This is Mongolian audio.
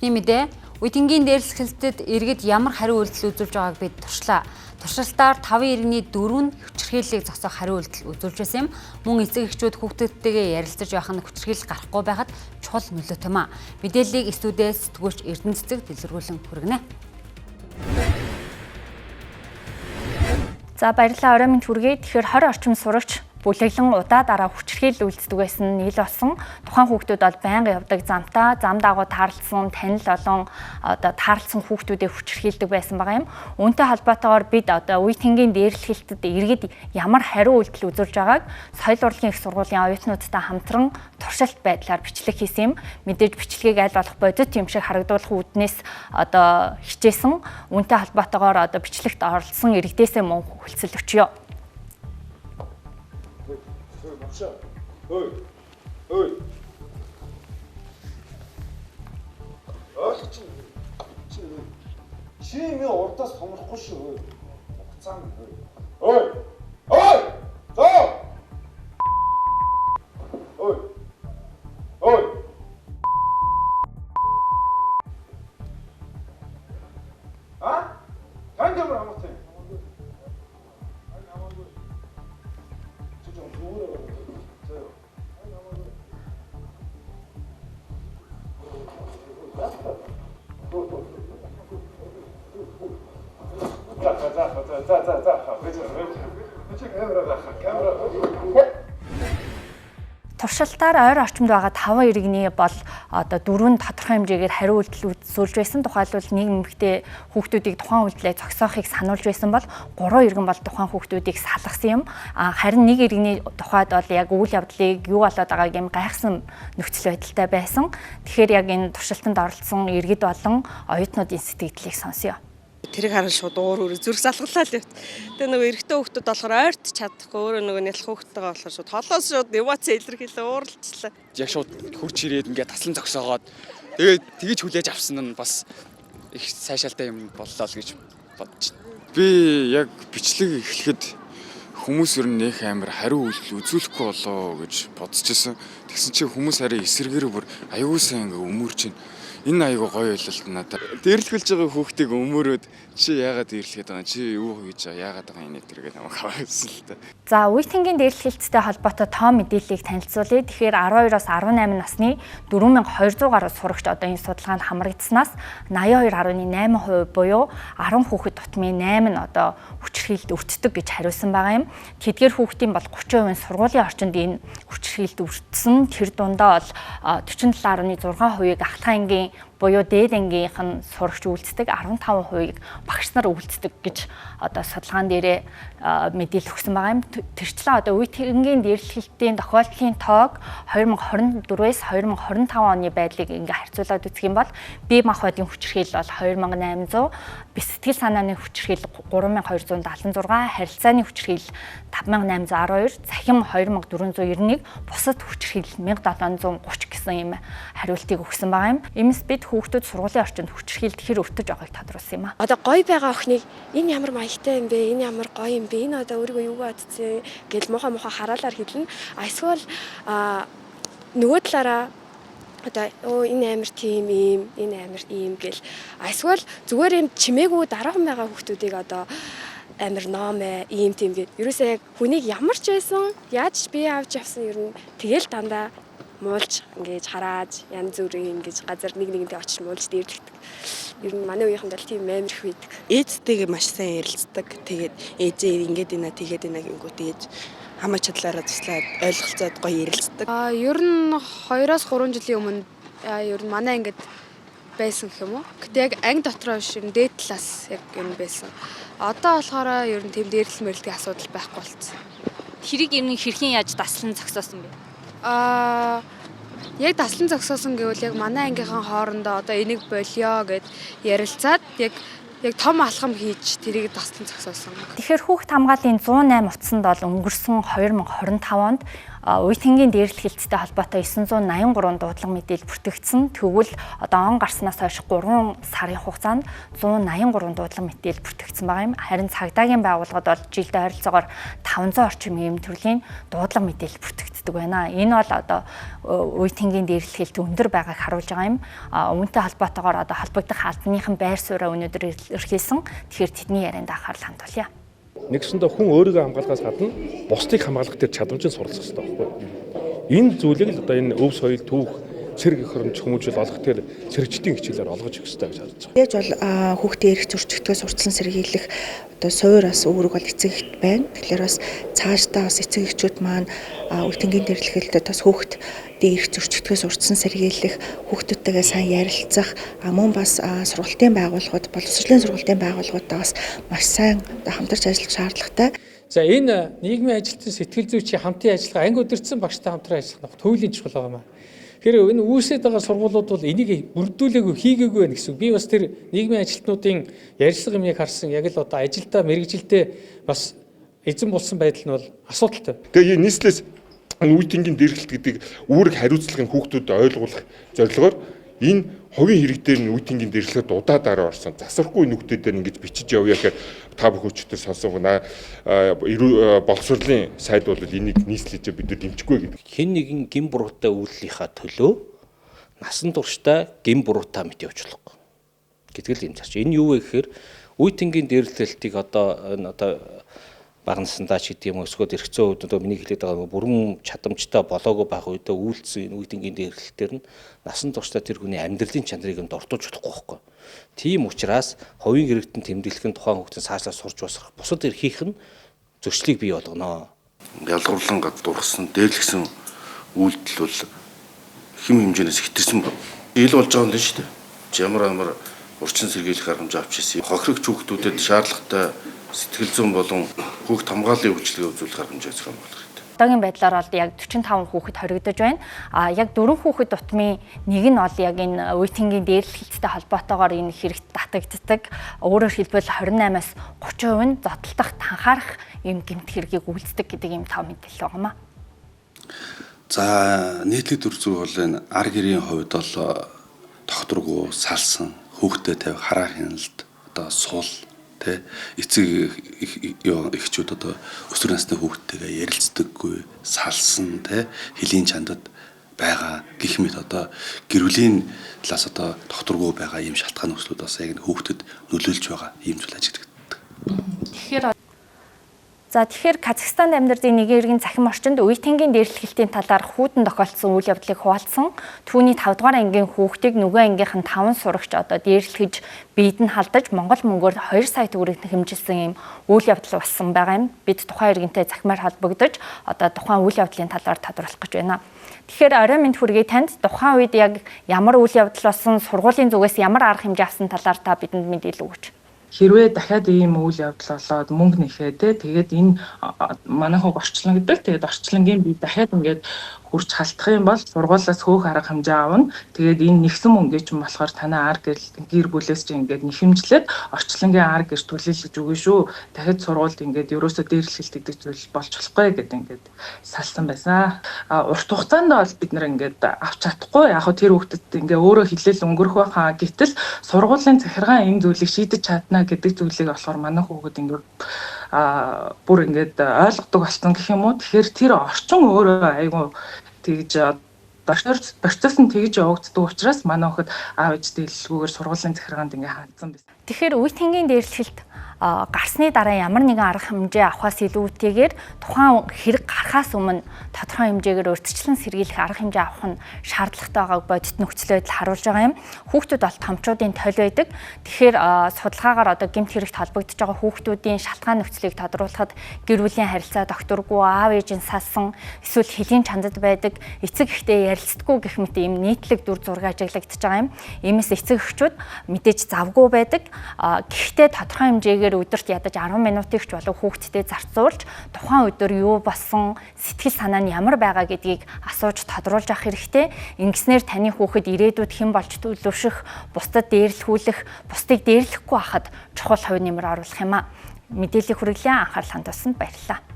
Эхний мэдээ, Үйтэнгийн дээрлэхэлтэд иргэд ямар хариу үйлдэл үзүүлж байгааг бид туршлаа. Туршилтаар 5 иргэний 4 нь хүчирхийллийг зогсоох хариу үйлдэл үзүүлж байсан юм. Мөн эцэг эхчүүд хүүхдүүдтэйгээ ярилцаж байх нь хүчирхийлэл гарахгүй байхад чухал нөлөөтэй юм а. Мэдээллийг студиэс сэтгүүлч Эрдэнэ цэцэг дэлгэрүүлэн хүргэнэ. За баярлалаа орой минь хүргэе. Тэгэхээр 20 орчим сурагч бүлэглэн удаа дараа хүчирхийлэл үйлддэг байсан нийл болсон. Тухайн хүүхдүүд бол байнга явдаг замтаа, зам дагуу таарлсан, танил олон таарлсан хүүхдүүдээ хүчирхийлдэг байсан байгаа юм. Үүнтэй холбоотойгоор бид Үйтэнгийн дээрлэхэлтэд иргэд ямар хариу үйлдэл үзүүлж байгааг соёл урлагийн их сургуулийн оюутнуудтай хамтран туршилт байдлаар бичлэг хийсэн юм. Мэдээж бичлэгийг аль болох бодит юм шиг харагдуулах үүднээс хичээсэн. Үүнтэй холбоотойгоор бичлэгт оролцсон иргэдээсээ мөн хүлцэл өчье. Ой. Чи минь урдаас томрохгүй шүү. Хугацаанд. Ой. Зоо. Ой. Тань ямар амгатай. Туршилтаар ойр орчимд байгаа 5 иргэний бол 4 тодорхой хэмжээгээр хариу үйлдэл үзүүлж байсан. Тухайлбал нэг эмэгтэй хүүхдүүдийг тухайн үйлдэлээ зогсоохыг сануулж байсан бол 3 иргэн бол тухайн хүүхдүүдийг салгасан юм. Харин нэг иргэний тухайд бол яг үйл явдлыг юу болоод байгааг юм гайхсан нөхцөл байдалтай байсан. Тэгэхээр яг энэ туршилтанд оролцсон иргэд болон оюутнуудын сэтгэлдлийг сонсъё. Тэрийг харан шууд зүрх залгалаа л. Тэгээ нөгөө эрэгтэй хүүхдүүд болохоор ойрт чадахгүй өөрөө нөгөө нялх хүүхдтэйгээ болохоор шууд холоос шууд эмоц илэрхийлээ ууралчлаа. Яг шууд хурц ирээд ингээд таслан зогсоогоод тэгээд тэгж хүлээж авсан нь бас их сайшаалтай юм боллоо л гэж бодож байна. Би яг бичлэг эхлэхэд хүмүүс ер нь нөх амар хариу үйлдэл үзүүлэхгүй болоо гэж бодож байсан. Тэгсэн чинь хүмүүс харин эсэргээр бүр аюул сайн ингээ өмөрч байна. Энэ аягүй гоё ойлголт надад. Дээрлэхэлж байгаа хүүхдийг өмөрөөд чи яагаад дээрлэхэд байгаа чи юу хийж байгаа яагаад байгаа энэ тэргээ намайг хаваасан л та. За Үйтэнгийн дээрлэхэлттэй холбоотой тоо мэдээллийг танилцуулъя. Тэгэхээр 12-оос 18 насны 4200 гаруй сурагч энэ судалгаанд хамрагдсанаас 82.8% буюу 10 хүүхэд тутмын 8 нь хүчирхийлэлд өртдөг гэж хариулсан байгаа юм. Тэдгээр хүүхдийн бол 30% сургуулийн орчинд энэ хүчирхийлэлд өртсөн. Тэр дундаа бол 47.6%-ийг ахлах ангийн буюу дээд ангийнх нь сурагч үйлцдэг, 15%-ыг багш нар үйлцдэг гэж судалгаан дээрээ мэдээлэл өгсөн байгаа юм. Тэрчлэн Үйтэнгийн дээрлэхэлтийн тохиолдлын тоог 2024-ээс 2025 оны байдлыг ингээ харьцуулаад үзэх юм бол бие махбодын хүчирхийлэл бол 2800, бис сэтгэл санааны хүчирхийлэл 3276, харилцааны хүчирхийлэл 5812, цахим 2491, бусад хүчирхийлэл 1730 гэсэн юм хариултыг өгсөн байгаа юм. Иймээс бид хүүхдүүд сургуулийн орчинд хүчирхийлэлд хэр өртөж байгааг тодруулсан юм а. Гоё байгаа охиныг энэ ямар маягтай юм бэ? Энэ ямар гоё юм бэ? Энэ өөрийгөө юу бодцээ гэж муухай хараалаар хэлнэ. Эсвэл нөгөө талаараа энэ амир тийм юм, энэ амир ийм гэл. Эсвэл зүгээр юм чимээгүй дараахан байгаа хүүхдүүдийг амир номэ ийм тийм гэд. Ерөөсөө яг хүнийг ямар ч байсан, яаж бие авч явсан ер нь тэгэл дандаа муулж ингэж хараад янз бүрийн ингэж газар нэгнтэй очиж муулж дээрлэгдэг. Ер нь манай үеийнхэнд бол тийм амар их байдаг. Ээжтэйгээ маш сайн ярилцдаг. Тэгээд ээжээ ингээд ийна тэгээд ийна гингүү тэгээд хамаа чадлаараа туслаад ойлголцоод гоё ярилцдаг. Ер нь 2-3 жилийн өмнө ер нь манай ингээд байсан гэх юм уу. Гэтэ яг анги дотроо биш ер нь дээд талаас яг энэ байсан. Одоо болохоор ер нь тийм дээрлэл мэрэлтийн асуудал байхгүй болцсон. Хэрэг ер нь хэрхэн яаж таслан зогсоосон бэ? Яг таслан зогсоосон гэвэл яг манай ангийнхан хоорондоо энийг болио гэд ярилцаад яг том алхам хийж тэрийг таслан зогсоосон. Тэгэхээр хүүхд хамгааллын 108 утсанд бол өнгөрсөн 2025 онд Үйтэнгийн дээрлэхэлттэй холбоотой 983 дуудлага мэдээлэл бүртгэгдсэн. Тэгвэл он гарснаас хойш 3 сарын хугацаанд 183 дуудлага мэдээлэл бүртгэгдсэн байгаа юм. Харин цагдаагийн байгууллагад бол жилдээ ойролцоогоор 500 орчим ийм төрлийн дуудлага мэдээлэл бүртгэгдсэн. үлддэг байна. Энэ бол одоо үе тэнгийн дээрлэх хэлт өндөр байгааг харуулж байгаа юм. Үүнтэй холбоотойгоор одоо холбогдох албаныхан байр сууриа өнөөдөр эрхэлсэн. Тэгэхээр тэдний ярианд анхаарал хандуулъя. Нэгсэндээ хүн өөрийгөө хамгаалахаас гадна бусдыг хамгаалах дээр чадамжийг суралцах хэрэгтэй байхгүй юу? Энэ зүйлийг л одоо энэ өв соёл түүх цэрэг эх оронч хүмүүжил олох тэр сэрэгчдийн хичээлээр олгож өгөх хэрэгтэй гэж харж байгаа. Тэгэж бол хүүхдийн эрх зөрчигдөхөөс урьдчилан сэргийлэх одоо суур бас үүрэг бол эцэг эхт байна. Тэгэхээр бас цаашдаа бас эцэг эхчүүд маань үе тэнгийн дэрлэхэлтэд бас хүүхдийн эрх зөрчигдөхөөс урьдчилан сэргийлэх, хүүхдүүдтэйгээ сайн ярилцах, мөн бас сургалтын байгууллагууд, боловсролын сургалтын байгууллагуудаа бас маш сайн хамтарч ажиллах шаардлагатай. За энэ нийгмийн ажилтны сэтгэл зүйчийн хамтын ажиллагаа анги удирдсан багштай хамтран ажиллах нь туйлын чухал байгаа юм. Тэгэхээр энэ үүсээд байгаа сургуулиуд бол энийг бүрдүүлээгүй хийгээгүй байх гэсэн. Би бас тэр нийгмийн ажилтнуудын ярилцлага юмыг харсан. Яг л одоо ажилдаа мэрэгжилдээ бас эзэн болсон байдал нь бол асуудалтай. Тэгээ нийслэлээс үе тэнгийн дээрлэлт гэдэг үүрэг хариуцлагын хүүхдүүдэд ойлгуулах зорилгоор энэ хувийн хэрэг дээр нь үе тэнгийн дээрлэхэд удаадараа орсон засваргүй нүхтэд дээр ингэж бичиж явъя гэхээр та бүхэчтэй сонсон боловсролын сайд бол энийг нийслэлж бид дэмжихгүй гэдэг. Хэн нэгэн гин буруутай үйллийнхаа төлөө насан туршдаа гин буруутай мэт явж болохгүй гэдэг л юм зарч. Энэ юу вэ гэхээр үе тэнгийн дээрлэлтийг одоо бага насндаа ч гэдэг юм өсгөөд эрхцэн үед одоо миний хэлээд байгаа бүрэн чадамжтай болоогүй байх үедээ үйлдсэн үе тэнгийн дээрлэлтээр нь насан туршдаа тэр хүний амьдралын чанарыг нь дордуулж болохгүй байхгүй. Тийм учраас хувийн хэрэгтэн тэмдэглэх нь тухайн хүүхдийн цаашлаа сурж басрах бусад эрхийнх нь зөрчлийг бий болгоно. Ялгуурлан гадуурсан дээрлэгсэн үйлдэл бол хэм хэмжээнээс хэтэрсэн байна. Ил болж байгаа юм л шүү дээ. Ямар урчин сэргийлэх аргамж авч ирсэн. Хохирогч хүүхдүүдэд шаардлагатай сэтгэл зүйн болон хүүхд хамгааллын үйлчилгээ үзүүлэх аргамжаа зохион байгуулах хэрэгтэй. Одоогийн байдлаар бол яг 45 хүүхэд хоригдож байна. Яг 4 хүүхэд тутмын нэг нь бол яг энэ үе тэнгийн дээрлэлттэй холбоотойгоор энэ хэрэгт татагддаг. Өөрөөр хэлбэл 28-аас 30% нь зодтолдох танхаарах юм гэмт хэргийг үйлддэг гэдэг юм тав мэдээлэл байгаамаа. За нийтлэг төр зүй бол энэ ар гэрийн хувьд бол тогтворгүй, салсан, хүүхдэд тавих хараа хяналт, одоо суул эцэг эхчүүд одоо өсвөр насны хүүхдтэйгээ ярилцдаггүй, салсан хэлийн чандад байгаа гэх мэт одоо гэр бүлийн талаас одоо тогтворгүй байгаа ийм шалтгаан нөхцлүүд бас яг хүүхдэд нөлөөлж байгаа ийм зүйл ажигддаг. Тэгэхээр Казахстанд амьдардаг нэг иргэн цахим орчинд үе тэнгийн дээрлэлтийн талаар хүүтэн тохиолдсон үйл явдлыг хуваалцсан. Түүний 5 дугаар ангийн хүүхдийг нөгөө ангийнх нь 5 сурагч одоо дээрлэхэж биед нь халдаж Монгол мөнгөөр 2 сая төгрөг хэмжилсэн юм үйл явдал болсон байгаа юм. Бид тухайн иргэнтэй захимаар холбогдож одоо тухайн үйл явдлын талаар тодорхойлох гэж байна. Тэгэхээр орой минь хүргэе танд тухайн үед яг ямар үйл явдал болсон, сургуулийн зүгээс ямар арга хэмжээ авсан талаар та бидэнд мэдээлэл өгөөч. Хэрвээ дахиад ийм үйл явдал болоод мөнгө нэхээ тэгээд энэ манайхаа орчлон гэдэг. Тэгээд орчлонгийн би дахиад ингээд хурж халтах юм бол сургуулиас хөөх арга хэмжээ авна. Тэгээд энэ нэгсэн мөнгөө чинь болохоор танай ар гэр бүлээс чинь ингээд нэхэмжлээд орчлонгийн ар гэрч төлөөлж өгнө шүү. Дахиад сургуульд ингээд ерөөсөө дээрлэлт гэдэг зүйл болж болохгүй гэдэг ингээд салсан байсан. Урт хугацаанд бол бид нэр ингээд авч чадахгүй. Яг хөө тэр хүүхдэд ингээд өөрөө хилээл өнгөрөх байхаа. Гэтэл сургуулийн захиргаан энэ зүйлийг шийдэж чадна гэдэг зүйлийг болохоор манай хүүхэд ингээд бүр ингээд ойлгодог болсон гэх юм уу. Тэгэхээр тэр орчин өөрөө айгүй тэгж процесс нь тэгж явагддаг учраас манай хүүхэд аав ээжтэй хэлэлгүйгээр сургуулийн захиргаанд ингээд хандсан байсан. Тэгэхээр үе тэнгийн дээрлэлт гарсны дараа ямар нэгэн арга хэмжээ авахаас илүүтэйгээр тухайн хэрэг гарахаас өмнө тодорхой хэмжээгээр урьдчилан сэргийлэх арга хэмжээ авах нь шаардлагатай байгааг бодит нөхцөл байдал харуулж байгаа юм. Хүүхдүүд бол томчуудын тойл байдаг. Тэгэхээр судалгаагаар одоо гэмт хэрэгт холбогдож байгаа хүүхдүүдийн шалтгаан нөхцөлийг тодруулахад гэр бүлийн харилцаа докторгүй, аав ээжийн салсан, эсвэл хэлийн чандад байдаг, эцэг эхтэй ярилцдаггүй гэх мэт ийм нийтлэг дүр зураг ажиглагдаж байгаа юм. Иймээс эцэг эхчүүд мэдээж завгүй байдаг. Гэхдээ тодорхой хэмжээгээр өдөрт ядаж 10 минутыг ч болов хүүхдтэд зарцуулж тухайн өдөр юу болсон, сэтгэл санаа нь ямар байгаа гэдгийг асууж тодруулж авах хэрэгтэй. Ингэснээр таны хүүхэд ирээдүйд хэн болж төлөвшөх, бусдад дээрлэхүүлэх, бусдыг дээрлэхгүй байхад чухал хувь нэмэр оруулах юм а. Мэдээллийг хүргэлээ, анхаарал хандуулсанд баярлалаа.